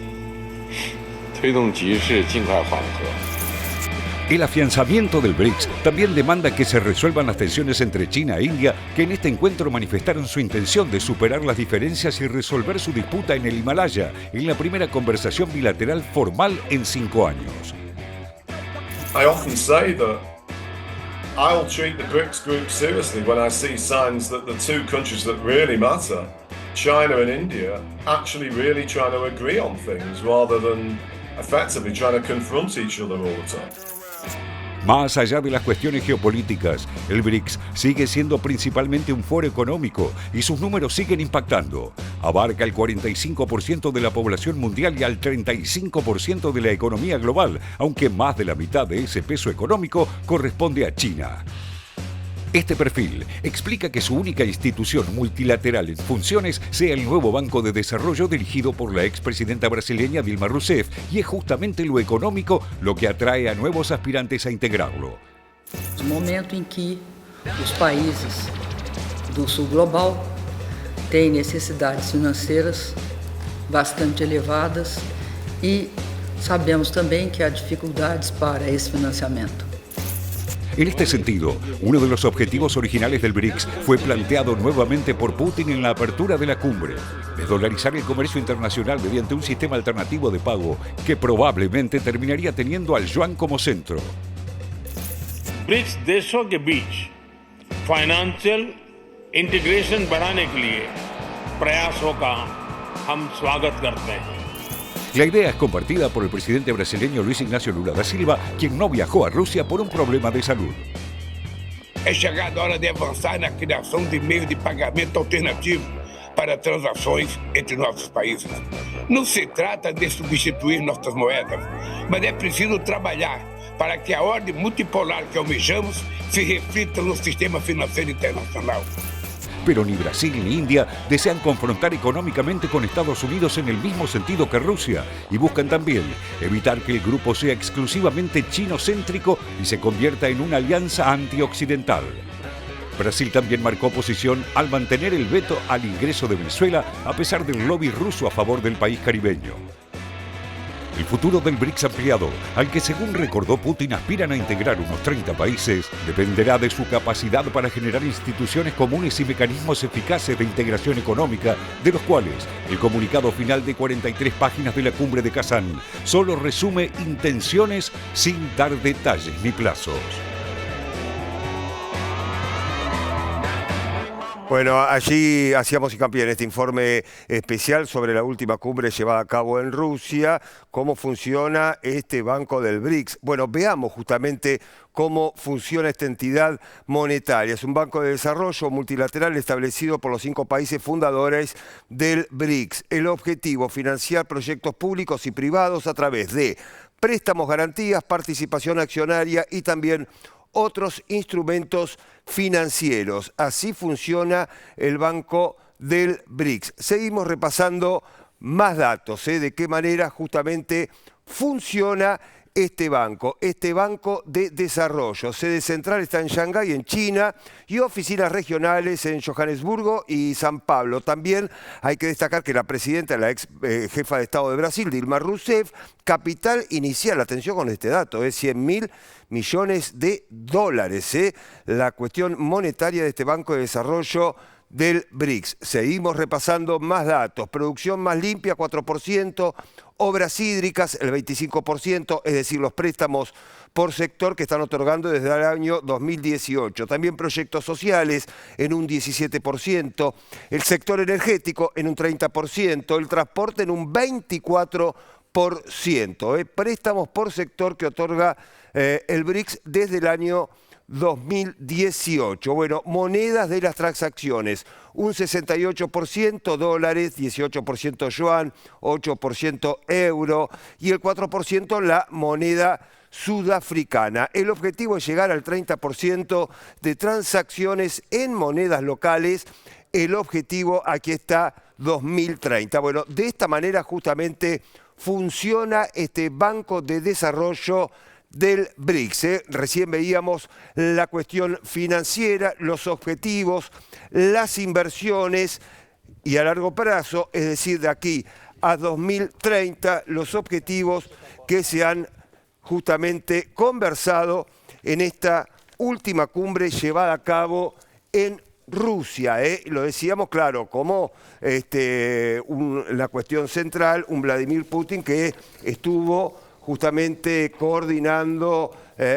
推动局势尽快缓和。 El afianzamiento del BRICS también demanda que se resuelvan las tensiones entre China e India, que en este encuentro manifestaron su intención de superar las diferencias y resolver su disputa en el Himalaya, en la primera conversación bilateral formal en 5 años. I often say that I'll treat the BRICS group seriously when I see signs that the two countries that really matter, China and India, actually really trying to agree on things rather than effectively trying to confront each other all the time. Más allá de las cuestiones geopolíticas, el BRICS sigue siendo principalmente un foro económico y sus números siguen impactando. Abarca el 45% de la población mundial y al 35% de la economía global, aunque más de la mitad de ese peso económico corresponde a China. Este perfil explica que su única institución multilateral en funciones sea el nuevo Banco de Desarrollo dirigido por la expresidenta brasileña Dilma Rousseff, y es justamente lo económico lo que atrae a nuevos aspirantes a integrarlo. No momento em que os países do sul global têm necessidades financeiras bastante elevadas e sabemos também que há dificuldades para esse financiamento. En este sentido, uno de los objetivos originales del BRICS fue planteado nuevamente por Putin en la apertura de la cumbre: desdolarizar el comercio internacional mediante un sistema alternativo de pago que probablemente terminaría teniendo al yuan como centro. BRICS देशों के बीच financial integration बढ़ाने के लिए प्रयासों का हम स्वागत करते हैं. La idea es compartida por el presidente brasileño Luis Ignacio Lula da Silva, quien no viajó a Rusia por un problema de salud. É chegada a hora de avançar na criação de meios de pagamento alternativo para transações entre nossos países. Não se trata de substituir nossas moedas, mas é preciso trabalhar para que a ordem multipolar que almejamos se reflita no sistema financeiro internacional. Pero ni Brasil ni India desean confrontar económicamente con Estados Unidos en el mismo sentido que Rusia, y buscan también evitar que el grupo sea exclusivamente chino-céntrico y se convierta en una alianza antioccidental. Brasil también marcó posición al mantener el veto al ingreso de Venezuela a pesar del lobby ruso a favor del país caribeño. El futuro del BRICS ampliado, al que según recordó Putin aspiran a integrar unos 30 países, dependerá de su capacidad para generar instituciones comunes y mecanismos eficaces de integración económica, de los cuales el comunicado final de 43 páginas de la cumbre de Kazán solo resume intenciones sin dar detalles ni plazos. Bueno, allí hacíamos hincapié en este informe especial sobre la última cumbre llevada a cabo en Rusia, cómo funciona este banco del BRICS. Bueno, veamos justamente cómo funciona esta entidad monetaria. Es un banco de desarrollo multilateral establecido por los 5 países fundadores del BRICS. El objetivo, financiar proyectos públicos y privados a través de préstamos, garantías, participación accionaria y también otros instrumentos financieros. Así funciona el Banco del BRICS. Seguimos repasando más datos, de qué manera justamente funciona este banco de desarrollo. Sede central está en Shanghái, en China, y oficinas regionales en Johannesburgo y San Pablo. También hay que destacar que la presidenta, la ex jefa de Estado de Brasil, Dilma Rousseff, capital inicial, atención con este dato, es 100.000 millones de dólares. La cuestión monetaria de este Banco de Desarrollo del BRICS. Seguimos repasando más datos. Producción más limpia, 4%. Obras hídricas, el 25%, es decir, los préstamos por sector que están otorgando desde el año 2018. También proyectos sociales en un 17%. El sector energético en un 30%. El transporte en un 24%. Préstamos por sector que otorga el BRICS desde el año 2018. Bueno, monedas de las transacciones, un 68% dólares, 18% yuan, 8% euro y el 4% la moneda sudafricana. El objetivo es llegar al 30% de transacciones en monedas locales. El objetivo, aquí está, 2030. Bueno, de esta manera justamente funciona este Banco de Desarrollo del BRICS. Recién veíamos la cuestión financiera, los objetivos, las inversiones y a largo plazo, es decir, de aquí a 2030, los objetivos que se han justamente conversado en esta última cumbre llevada a cabo en Rusia. Lo decíamos, claro, como la cuestión central, un Vladimir Putin que estuvo justamente coordinando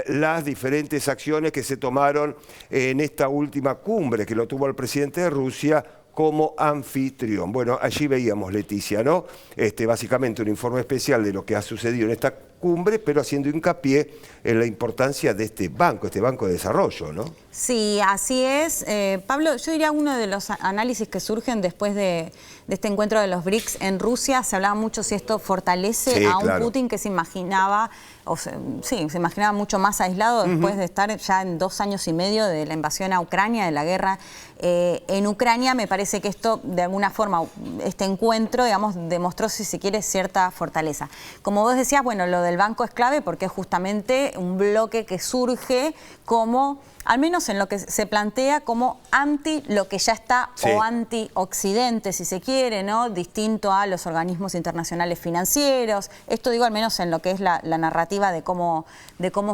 las diferentes acciones que se tomaron en esta última cumbre, que lo tuvo el presidente de Rusia como anfitrión. Bueno, allí veíamos, Leticia, ¿no? Básicamente un informe especial de lo que ha sucedido en esta cumbre, pero haciendo hincapié en la importancia de este banco de desarrollo, ¿no? Sí, así es. Pablo, yo diría uno de los análisis que surgen después de este encuentro de los BRICS en Rusia, se hablaba mucho si esto fortalece a un Putin que se imaginaba, se imaginaba mucho más aislado después de estar ya en 2 años y medio de la invasión a Ucrania, de la guerra en Ucrania. Me parece que esto, de alguna forma, este encuentro, digamos, demostró, si se quiere, cierta fortaleza. Como vos decías, bueno, lo del banco es clave porque es justamente un bloque que surge como, al menos en lo que se plantea, como anti lo que ya está, o anti-occidente, si se quiere, ¿no? Distinto a los organismos internacionales financieros. Esto digo al menos en lo que es la narrativa de cómo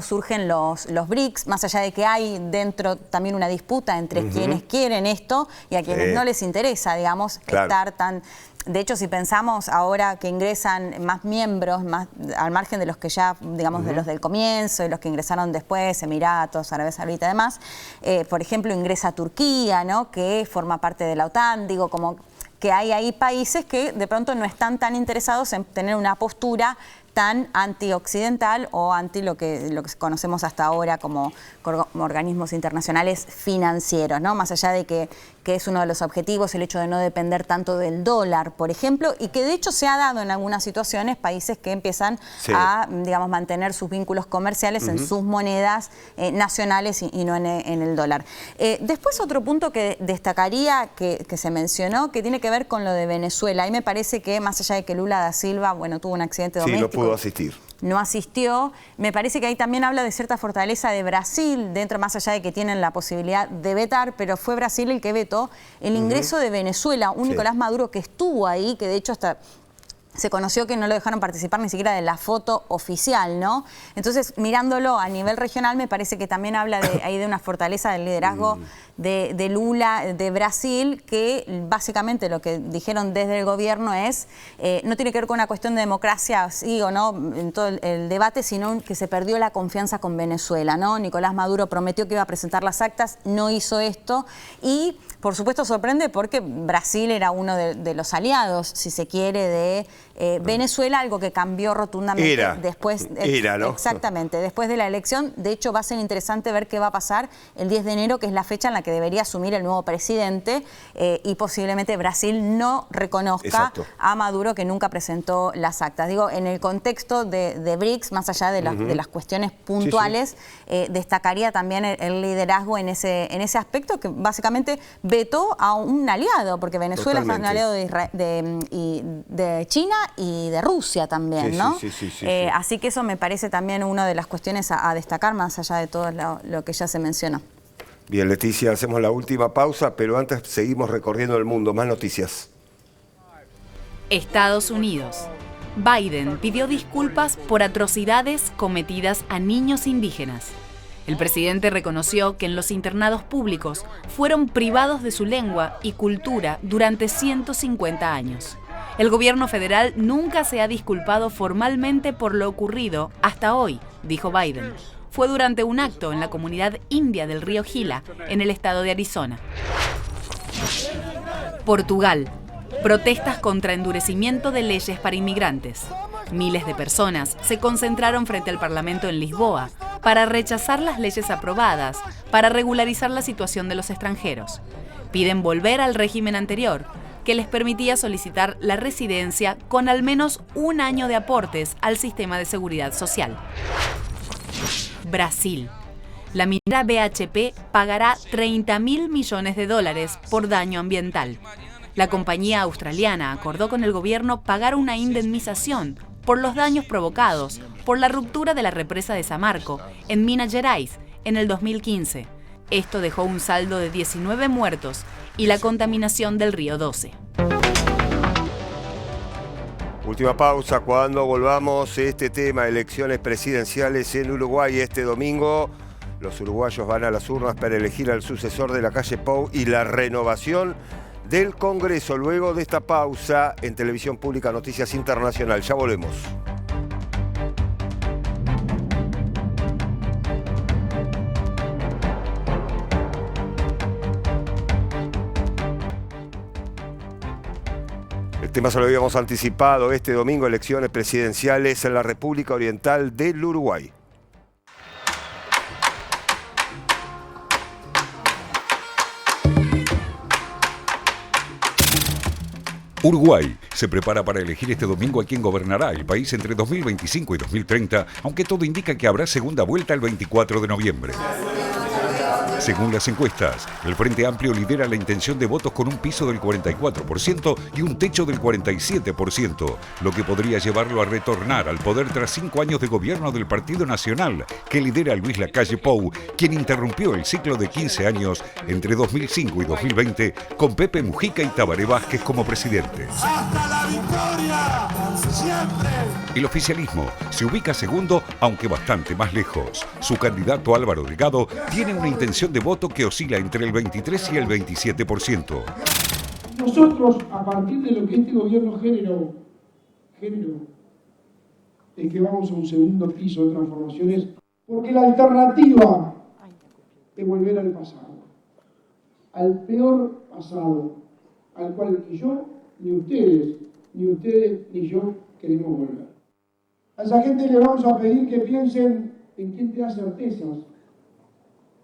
surgen los BRICS, más allá de que hay dentro también una disputa entre quienes quieren esto y a quienes no les interesa, digamos, estar tan... De hecho, si pensamos ahora que ingresan más miembros, más al margen de los que ya, digamos, de los del comienzo y los que ingresaron después, Emiratos, Arabia Saudita y demás, por ejemplo, ingresa Turquía, ¿no? Que forma parte de la OTAN, digo, como que hay ahí países que de pronto no están tan interesados en tener una postura tan antioccidental o anti lo que conocemos hasta ahora como organismos internacionales financieros, ¿no? Más allá de que es uno de los objetivos el hecho de no depender tanto del dólar, por ejemplo, y que de hecho se ha dado en algunas situaciones países que empiezan a, digamos, mantener sus vínculos comerciales en sus monedas nacionales y no en el dólar. Después otro punto que destacaría que se mencionó, que tiene que ver con lo de Venezuela. Ahí me parece que más allá de que Lula da Silva, bueno, tuvo un accidente doméstico. Sí, no pudo asistir. No asistió. Me parece que ahí también habla de cierta fortaleza de Brasil, dentro más allá de que tienen la posibilidad de vetar, pero fue Brasil el que vetó el ingreso de Venezuela, un Nicolás Maduro que estuvo ahí, que de hecho hasta se conoció que no lo dejaron participar ni siquiera de la foto oficial, ¿no? Entonces, mirándolo a nivel regional, me parece que también habla ahí de una fortaleza del liderazgo de Lula, de Brasil, que básicamente lo que dijeron desde el gobierno es, no tiene que ver con una cuestión de democracia, sí o no, en todo el debate, sino que se perdió la confianza con Venezuela, ¿no? Nicolás Maduro prometió que iba a presentar las actas, no hizo esto y, por supuesto, sorprende porque Brasil era uno de los aliados, si se quiere, de Venezuela, algo que cambió rotundamente después. ¿No? Exactamente, después de la elección. De hecho, va a ser interesante ver qué va a pasar el 10 de enero, que es la fecha en la que debería asumir el nuevo presidente y posiblemente Brasil no reconozca a Maduro, que nunca presentó las actas. Digo, en el contexto de BRICS, más allá de las cuestiones puntuales, destacaría también el liderazgo en ese aspecto, que básicamente vetó a un aliado, porque Venezuela es un aliado de China y de Rusia también, ¿no? Así que eso me parece también una de las cuestiones a destacar, más allá de todo lo que ya se mencionó. Bien, Leticia, hacemos la última pausa, pero antes seguimos recorriendo el mundo. Más noticias. Estados Unidos. Biden pidió disculpas por atrocidades cometidas a niños indígenas. El presidente reconoció que en los internados públicos fueron privados de su lengua y cultura durante 150 años. El gobierno federal nunca se ha disculpado formalmente por lo ocurrido hasta hoy, dijo Biden. Fue durante un acto en la comunidad india del río Gila, en el estado de Arizona. Portugal. Protestas contra endurecimiento de leyes para inmigrantes. Miles de personas se concentraron frente al Parlamento en Lisboa para rechazar las leyes aprobadas para regularizar la situación de los extranjeros. Piden volver al régimen anterior, que les permitía solicitar la residencia con al menos un año de aportes al sistema de seguridad social. Brasil. La minera BHP pagará $30.000 millones por daño ambiental. La compañía australiana acordó con el gobierno pagar una indemnización por los daños provocados por la ruptura de la represa de Samarco, en Minas Gerais, en el 2015. Esto dejó un saldo de 19 muertos y la contaminación del río 12. Última pausa. Cuando volvamos, este tema, elecciones presidenciales en Uruguay este domingo. Los uruguayos van a las urnas para elegir al sucesor de la calle Pou y la renovación del Congreso. Luego de esta pausa, en Televisión Pública Noticias Internacional. Ya volvemos. El tema se lo habíamos anticipado este domingo, elecciones presidenciales en la República Oriental del Uruguay. Uruguay se prepara para elegir este domingo a quien gobernará el país entre 2025 y 2030, aunque todo indica que habrá segunda vuelta el 24 de noviembre. Según las encuestas, el Frente Amplio lidera la intención de votos con un piso del 44% y un techo del 47%, lo que podría llevarlo a retornar al poder tras 5 años de gobierno del Partido Nacional, que lidera Luis Lacalle Pou, quien interrumpió el ciclo de 15 años entre 2005 y 2020 con Pepe Mujica y Tabaré Vázquez como presidentes. ¡Hasta la victoria! ¡Siempre! El oficialismo se ubica segundo, aunque bastante más lejos. Su candidato Álvaro Delgado tiene una intención de voto que oscila entre el 23 y el 27%. Nosotros, a partir de lo que este gobierno generó, es que vamos a un segundo piso de transformaciones, porque la alternativa es volver al pasado, al peor pasado, al cual ni yo, ni ustedes, ni yo queremos volver. A esa gente le vamos a pedir que piensen en quién te da certezas,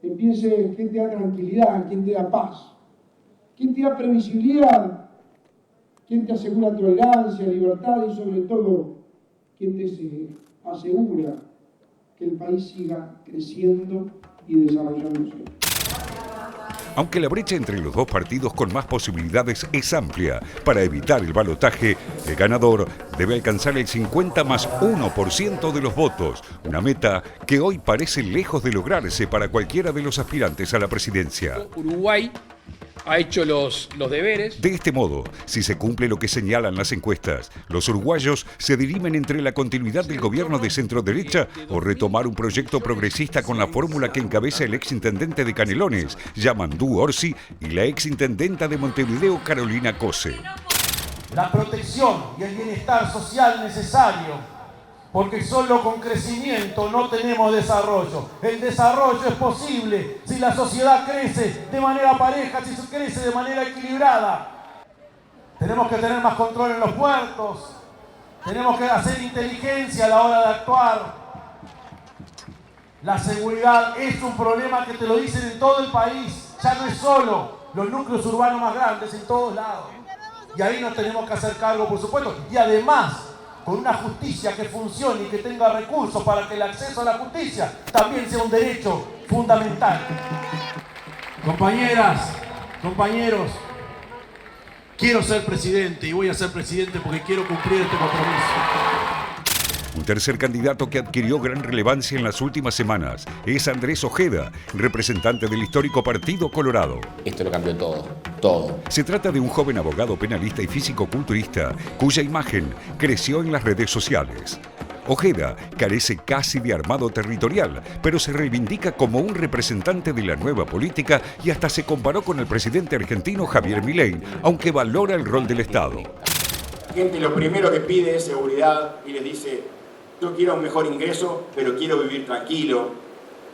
que piense en quién te da tranquilidad, quién te da paz, quién te da previsibilidad, quién te asegura tolerancia, libertad y sobre todo, quién te asegura que el país siga creciendo y desarrollándose. Aunque la brecha entre los dos partidos con más posibilidades es amplia, para evitar el balotaje, el ganador debe alcanzar el 50 más 1% de los votos, una meta que hoy parece lejos de lograrse para cualquiera de los aspirantes a la presidencia. Uruguay ha hecho los deberes. De este modo, si se cumple lo que señalan las encuestas, los uruguayos se dirimen entre la continuidad del gobierno de centro-derecha o retomar un proyecto progresista con la fórmula que encabeza el exintendente de Canelones, Yamandú Orsi, y la exintendenta de Montevideo, Carolina Cose. La protección y el bienestar social necesario, porque solo con crecimiento no tenemos desarrollo. El desarrollo es posible si la sociedad crece de manera pareja, si crece de manera equilibrada. Tenemos que tener más control en los puertos, tenemos que hacer inteligencia a la hora de actuar. La seguridad es un problema que te lo dicen en todo el país, ya no es solo los núcleos urbanos más grandes, en todos lados. Y ahí nos tenemos que hacer cargo, por supuesto, y además con una justicia que funcione y que tenga recursos para que el acceso a la justicia también sea un derecho fundamental. Compañeras, compañeros, quiero ser presidente y voy a ser presidente porque quiero cumplir este compromiso. Un tercer candidato que adquirió gran relevancia en las últimas semanas es Andrés Ojeda, representante del histórico Partido Colorado. Esto lo cambió todo. Se trata de un joven abogado penalista y físico-culturista cuya imagen creció en las redes sociales. Ojeda carece casi de armado territorial, pero se reivindica como un representante de la nueva política y hasta se comparó con el presidente argentino Javier Milei, aunque valora el rol del Estado. Gente lo primero que pide es seguridad y les dice: yo quiero un mejor ingreso, pero quiero vivir tranquilo,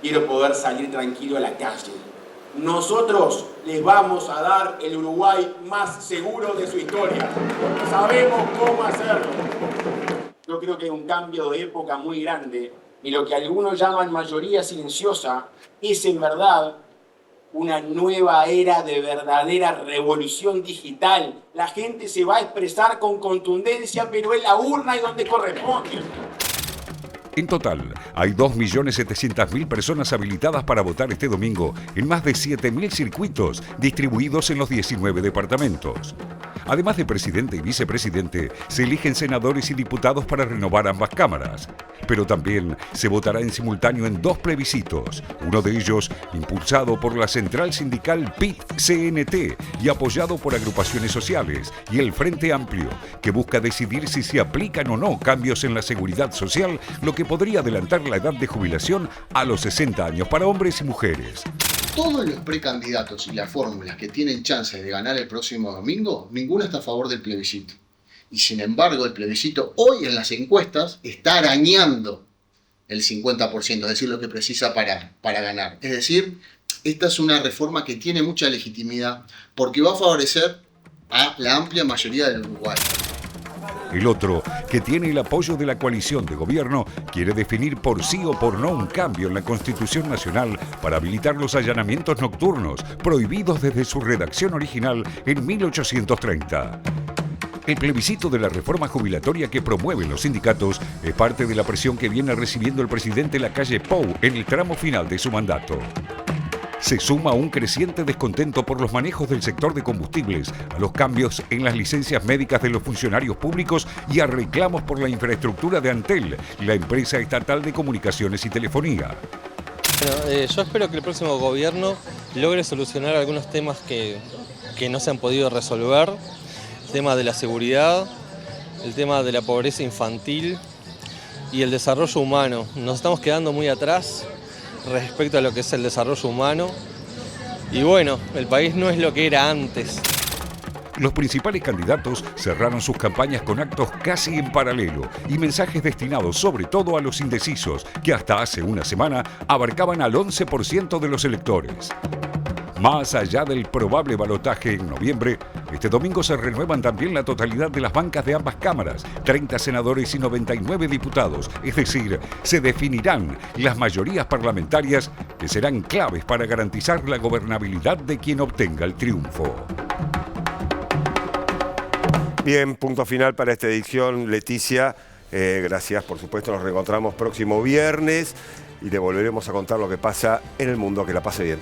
quiero poder salir tranquilo a la calle. Nosotros les vamos a dar el Uruguay más seguro de su historia. Sabemos cómo hacerlo. Yo creo que hay un cambio de época muy grande y lo que algunos llaman mayoría silenciosa es en verdad una nueva era de verdadera revolución digital. La gente se va a expresar con contundencia, pero en la urna y donde corresponde. En total, hay 2.700.000 personas habilitadas para votar este domingo en más de 7.000 circuitos distribuidos en los 19 departamentos. Además de presidente y vicepresidente, se eligen senadores y diputados para renovar ambas cámaras. Pero también se votará en simultáneo en 2 plebiscitos, uno de ellos impulsado por la central sindical PIT-CNT y apoyado por agrupaciones sociales, y el Frente Amplio, que busca decidir si se aplican o no cambios en la seguridad social, lo que podría adelantar la edad de jubilación a los 60 años para hombres y mujeres. Todos los precandidatos y las fórmulas que tienen chances de ganar el próximo domingo, ninguno está a favor del plebiscito. Y sin embargo, el plebiscito hoy en las encuestas está arañando el 50%, es decir, lo que precisa para ganar. Es decir, esta es una reforma que tiene mucha legitimidad porque va a favorecer a la amplia mayoría del Uruguay. El otro, que tiene el apoyo de la coalición de gobierno, quiere definir por sí o por no un cambio en la Constitución Nacional para habilitar los allanamientos nocturnos, prohibidos desde su redacción original en 1830. El plebiscito de la reforma jubilatoria que promueven los sindicatos es parte de la presión que viene recibiendo el presidente Lacalle Pou en el tramo final de su mandato. Se suma un creciente descontento por los manejos del sector de combustibles, a los cambios en las licencias médicas de los funcionarios públicos y a reclamos por la infraestructura de Antel, la empresa estatal de comunicaciones y telefonía. Bueno, yo espero que el próximo gobierno logre solucionar algunos temas que no se han podido resolver. El tema de la seguridad, el tema de la pobreza infantil y el desarrollo humano. Nos estamos quedando muy atrás respecto a lo que es el desarrollo humano. Y bueno, el país no es lo que era antes. Los principales candidatos cerraron sus campañas con actos casi en paralelo y mensajes destinados sobre todo a los indecisos, que hasta hace una semana abarcaban al 11% de los electores. Más allá del probable balotaje en noviembre, este domingo se renuevan también la totalidad de las bancas de ambas cámaras, 30 senadores y 99 diputados, es decir, se definirán las mayorías parlamentarias que serán claves para garantizar la gobernabilidad de quien obtenga el triunfo. Bien, punto final para esta edición, Leticia. Gracias, por supuesto, nos reencontramos próximo viernes y le volveremos a contar lo que pasa en el mundo. Que la pase bien.